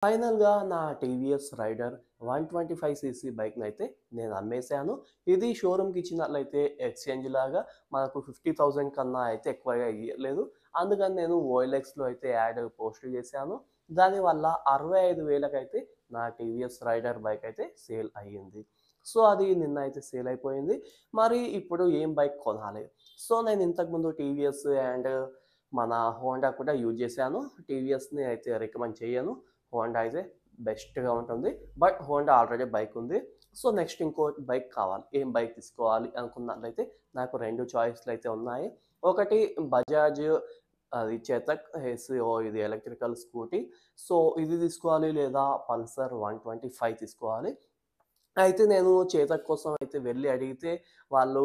ఫైనల్‌గా నా TVS rider 125 CC బైక్‌నైతే నేను అమ్మేసాను. ఇది షోరూమ్‌కి ఇచ్చినట్లయితే ఎక్స్‌చేంజ్ లాగా మనకు 50,000 కన్నా అయితే ఎక్కువగా ఇయ్యలేదు. అందుకని నేను ఓఎల్ఎక్స్‌లో అయితే యాడ్ పోస్ట్ చేశాను. దానివల్ల 65,000కైతే నా టీవీఎస్ రైడర్ బైక్ అయితే సేల్ అయ్యింది. సో, అది నిన్న అయితే సేల్ అయిపోయింది. మరి ఇప్పుడు ఏం బైక్ కొనాలి? సో, నేను ఇంతకుముందు టీవీఎస్ అండ్ మన హోండా కూడా యూజ్ చేశాను. టీవీఎస్‌ని అయితే రికమెండ్ చేయను. హోండా అయితే బెస్ట్‌గా ఉంటుంది. బట్ హోండా ఆల్రెడీ బైక్ ఉంది. సో, నెక్స్ట్ ఇంకో బైక్ కావాలి. ఏం బైక్ తీసుకోవాలి అనుకున్నట్లయితే నాకు 2 చాయిస్‌లు అయితే ఉన్నాయి. ఒకటి బజాజ్ అది చేతక్ ఎస్‌ఓ ఇది ఎలక్ట్రికల్ స్కూటీ. సో, ఇది తీసుకోవాలి లేదా పల్సర్ 125 తీసుకోవాలి. అయితే నేను చేతక్ కోసం అయితే వెళ్లి అడిగితే వాళ్ళు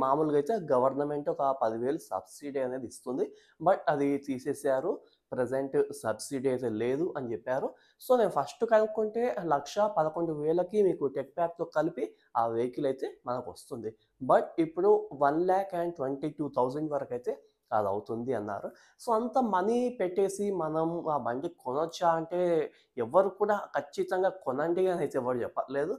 మామూలుగా అయితే గవర్నమెంట్ ఒక 10,000 సబ్సిడీ అనేది ఇస్తుంది. బట్ అది తీసేసారు. ప్రెజెంట్ సబ్సిడీ అయితే లేదు అని జెప్పారు. సో, నేను ఫస్ట్ కనుక్కుంటే 1,11,000కి మీకు టెక్ ప్యాక్‌తో కలిపి ఆ వెహికల్ అయితే మనకొస్తుంది. బట్ ఇప్పుడు 1,22,000 వరకైతే అదవుతుంది అన్నారు. సో, అంత మనీ పెట్టేసి మనం ఆ బండి కొనొచ్చా అంటే ఎవ్వరు కూడా ఖచ్చితంగా కొనండి అని అయితే ఎవరు చెప్పట్లేదు.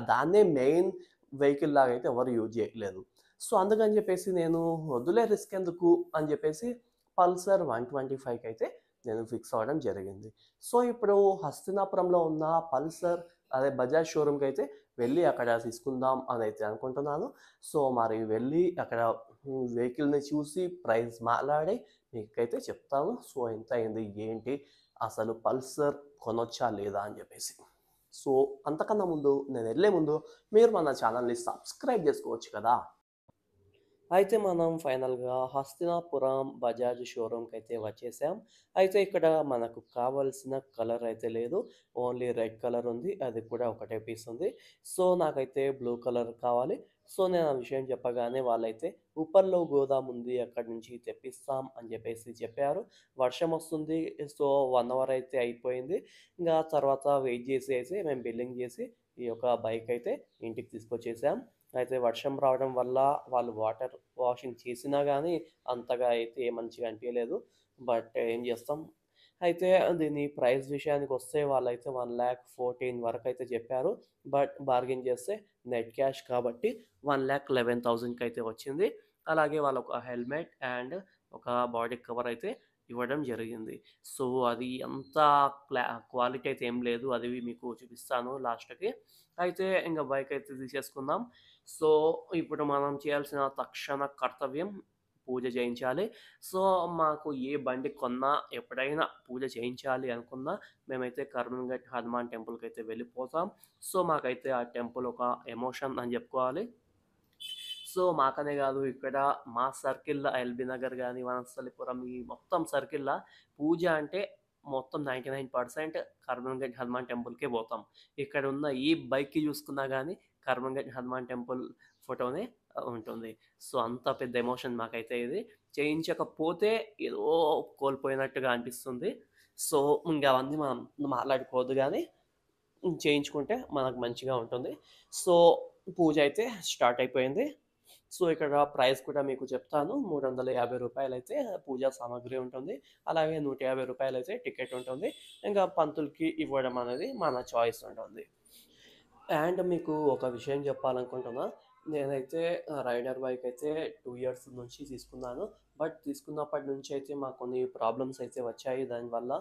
దాన్నే మెయిన్ వెహికల్ లాగా అయితే ఎవరు యూజ్ చేయట్లేదు. సో, అందుకని జెప్పేసి నేను వద్దులే రిస్క్ ఎందుకు అని జెప్పేసి పల్సర్ 125 అయితే నేను ఫిక్స్ అవ్వడం జరిగింది. సో, ఇప్పుడు హస్తినాపురంలో ఉన్న పల్సర్ అదే బజాజ్ షోరూమ్‌కైతే వెళ్ళి అక్కడ తీసుకుందాం అనైతే అనుకుంటున్నాను. సో, మరి వెళ్ళి అక్కడ వెహికల్‌ని చూసి ప్రైస్ మాట్లాడి మీకైతే చెప్తాను. సో, ఎంత అయింది? ఏంటి? అసలు పల్సర్ కొనొచ్చా? లేదా? అని జెప్పేసి. సో, అంతకన్నా ముందు నేనెళ్ళే ముందు మీరు మన ఛానల్‌ని సబ్స్క్రైబ్ జేసుకోవచ్చు కదా! అయితే మనం ఫైనల్‌గా హస్తినాపురం బజాజ్ షోరూమ్‌కైతే వచ్చేసాం. అయితే ఇక్కడ మనకు కావాల్సిన కలర్ అయితే లేదు. ఓన్లీ రెడ్ కలర్ ఉంది. అది కూడా ఒకటే పీస్ ఉంది. సో, నాకైతే బ్లూ కలర్ కావాలి. సో, నేను ఆ విషయం చెప్పగానే వాళ్ళైతే ఉప్పర్లో గోదాం ఉంది. అక్కడి నుంచి తెప్పిస్తాం అని చెప్పేసి చెప్పారు. వర్షం వస్తుంది. సో, 1 అవర్ అయితే అయిపోయింది. ఇంగా తర్వాత వెయిట్ చేసి అయితే మేము బిల్లింగ్ చేసి ఈ యొక్క బైక్ అయితే ఇంటికి తీసుకొచ్చేసాం. అయితే వర్షం రావడం వల్ల వాళ్ళు వాటర్ వాషింగ్ చేసినా గానీ అంతగా అయితే మంచిగా అనిపియలేదు. బట్ ఏం చేస్తాం. అయితే దీని ప్రైస్ విషయానికొస్తే వాళ్ళైతే 1,14,000 వరకైతే చెప్పారు. బట్ బార్గెయిన్ చేస్తే నెట్ క్యాష్ కాబట్టి 1,11,000కైతే వచ్చింది. అలాగే వాళ్ళొక హెల్మెట్ అండ్ ఒక బాడీ కవర్ అయితే ఇవ్వడం జరిగింది. సో, అది అంత క్వాలిటీ అయితే ఏం లేదు. అది మీకు చూపిస్తాను లాస్ట్‌కి. అయితే ఇంక బైక్ అయితే తీసేసుకున్నాం. సో, ఇప్పుడు మనం చేయాల్సిన తక్షణ కర్తవ్యం పూజ చేయించాలి. సో, మాకు ఏ బండి కొన్నా, ఎప్పుడైనా పూజ చేయించాలి అనుకున్నా, మేమైతే కర్మంఘట్ హనుమాన్ టెంపుల్‌కైతే వెళ్ళిపోతాం. సో, మాకైతే ఆ టెంపుల్ ఒక ఎమోషన్ అని చెప్పుకోవాలి. సో, మాకనే గాదు ఇక్కడ మా సర్కిల్‌లో ఎల్బీ నగర్ గాని, వనస్థలిపురం ఈ మొత్తం సర్కిల్‌ల పూజ అంటే మొత్తం 99% కర్మంఘట్ హనుమాన్ టెంపుల్‌కే పోతాం. ఇక్కడున్న ఈ బైక్‌కి చూసుకున్నా గానీ కర్మంఘట్ హనుమాన్ టెంపుల్ ఫోటోనే ఉంటుంది. సో, అంత పెద్ద ఎమోషన్ మాకైతే ఇది. చేయించకపోతే ఏదో కోల్పోయినట్టుగా అనిపిస్తుంది. సో, ఇంగ అవన్నీ మనం మాట్లాడుకోవద్దు గానీ చేయించుకుంటే మనకు మంచిగా ఉంటుంది. సో, పూజ అయితే స్టార్ట్ అయిపోయింది. సో, ఇక్కడ ప్రైస్ కూడా మీకు చెప్తాను. రూ. 350 అయితే పూజా సామాగ్రి ఉంటుంది. అలాగే రూ. 150 అయితే టికెట్ ఉంటుంది. ఇంకా పంతులకి ఇవ్వడం అనేది మన చాయిస్ ఉంటుంది. అండ్ మీకు ఒక విషయం చెప్పాలనుకుంటున్నా. నేనైతే రైడర్ బైక్ అయితే 2 ఇయర్స్ నుంచి తీసుకున్నాను. బట్ తీసుకున్నప్పటి నుంచి అయితే మాకు కొన్ని ప్రాబ్లమ్స్ అయితే వచ్చాయి దానివల్ల.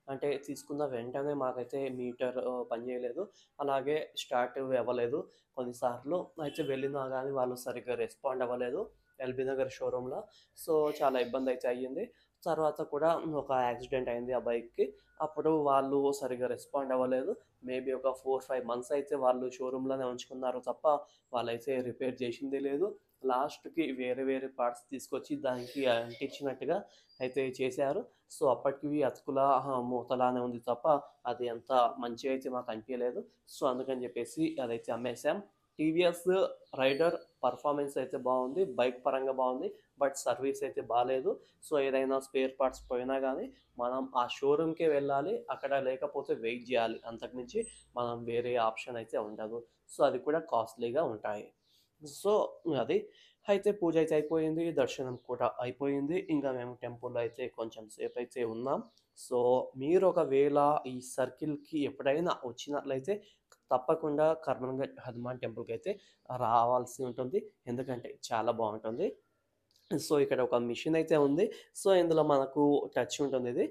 అంటే తీసుకున్న వెంటనే మాకైతే మీటర్ పనిచేయలేదు. అలాగే స్టార్ట్ అవ్వలేదు కొన్నిసార్లు. అయితే వెళ్ళినా గానీ వాళ్ళు సరిగ్గా రెస్పాండ్ అవ్వలేదు ఎల్బీ నగర్ షోరూమ్‌లో. సో, చాలా ఇబ్బందయితే అయ్యింది. తర్వాత కూడా ఒక యాక్సిడెంట్ అయింది ఆ బైక్‌కి. అప్పుడు వాళ్ళు సరిగ్గా రెస్పాండ్ అవ్వలేదు. మేబీ ఒక 4, 5 మంత్స్ అయితే వాళ్ళు షోరూమ్‌లోనే ఉంచుకున్నారు తప్ప, వాళ్ళైతే రిపేర్ చేసింది లేదు. లాస్ట్‌కి వేరే వేరే పార్ట్స్ తీసుకొచ్చి దానికి అంటించినట్టుగా అయితే చేశారు. సో, అప్పటికి అతుకుల మూతలానే ఉంది తప్ప, అది అంత మంచిగా అయితే మాకు అనిపియలేదు. సో, అందుకని చెప్పేసి అదైతే అమ్మేసాం. టీవీఎస్ రైడర్ పర్ఫార్మెన్స్ అయితే బావుంది. బైక్ పరంగా బావుంది. బట్ సర్వీస్ అయితే బాలేదు. సో, ఏదైనా స్పేర్ పార్ట్స్ పోయినా గానీ మనం ఆ షోరూమ్‌కే వెళ్ళాలి. అక్కడ లేకపోతే వెయిట్ జేయాలి. అంతకు మించి మనం వేరే ఆప్షన్ అయితే ఉండదు. సో, అది కూడా కాస్ట్‌లీగా ఉంటాయి. సో, అది. అయితే పూజ అయితే అయిపోయింది. దర్శనం కూడా అయిపోయింది. ఇంక మేము టెంపుల్‌లో అయితే కొంచెం సేపయితే ఉన్నాం. సో మీరు ఒకవేళ ఈ సర్కిల్‌కి ఎప్పుడైనా వచ్చినట్లయితే తప్పకుండా కర్మన్ఘట్ హనుమాన్ టెంపుల్‌కి అయితే రావాల్సి ఉంటుంది. ఎందుకంటే చాలా బావుంటుంది. సో ఇక్కడ ఒక మిషన్ అయితే ఉంది. సో ఇందులో మనకు టచ్ ఉంటుంది ఇది.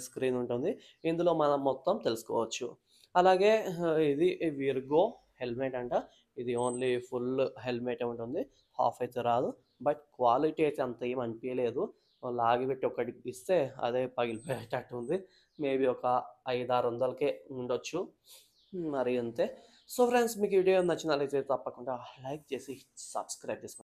స్క్రీన్ ఉంటుంది. ఇందులో మనం మొత్తం తెలుసుకోవచ్చు. అలాగే ఇది విర్గో హెల్మెట్ అంట. ఇది ఓన్లీ ఫుల్ హెల్మెటే ఉంటుంది. హాఫ్ అయితే రాదు. బట్ క్వాలిటీ అయితే అంత ఏమి అనిపియలేదు. లాగిపెట్టి ఒకటి ఇస్తే అదే పగిలిపోయేటట్టు ఉంది. మేబీ ఒక 5, 600కే ఉండొచ్చు. మరి అంతే. సో ఫ్రెండ్స్ మీకు ఈ వీడియో నచ్చినట్లయితే తప్పకుండా లైక్ చేసి సబ్స్క్రైబ్ చేసుకోండి.